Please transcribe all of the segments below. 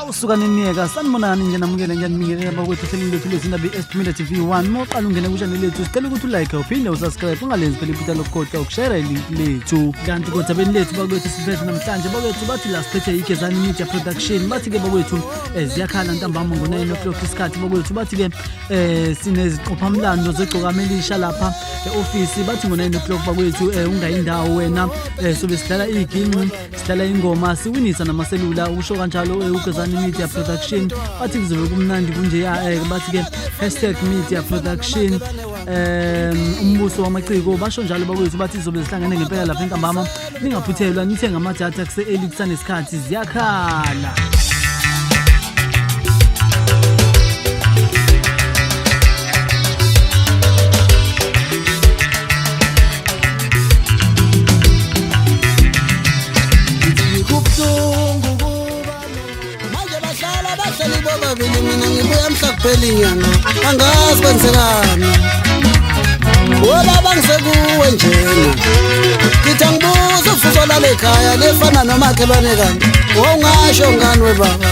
awusuka neniyeka sanibonani nje namukele ngiyanibingelela bakwethu hlelweni lethu lezindaba i-Estimate TV1 moqala ungene kuchannel lethu sicela ukuthi ulike uphinde usubscribe ungalenzi phela iphutha lokukhohlwa ukushare ilink lethu kanti kodwa lethu bakwethu siphethe namhlanje bakwethu bathi la siphethe iGezani Media Production bathi ke bakwethu ziyakhala ntambama ngo9 o'clock isikhathi bakwethu bathi ke sineziqophamlando zegcokamelisha lapha e-office bathi ngo9 o'clock bakwethu ungayindawo wena sobe sidlala igame sidlala ingoma siwinisa namaselula usho kanjalo uGezani Media Production bathi kuzobe kumnandi kunje bathi ke #media production umbuso wamaciko basho njalo bakwethu bathi izobe sihlangene ngempela lapha enkambama ningaphuthelwa nithenga amadatha kuse-early kusanesikhathi ziyakhala mina ngibuya mhlakuphela inyanga angazi kwenzekani woba bangisekuwe njena ngithi angibuza ufuzo lale ekhaya lefana nomakhelwane kanti wongasho ngani webaba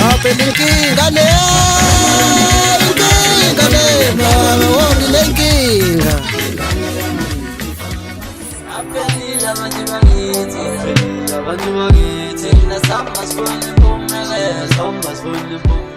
aphela inkinga le baba wonginenkinga aphelile abantu bakithi nasamba sifuna impumelelo samba sifuna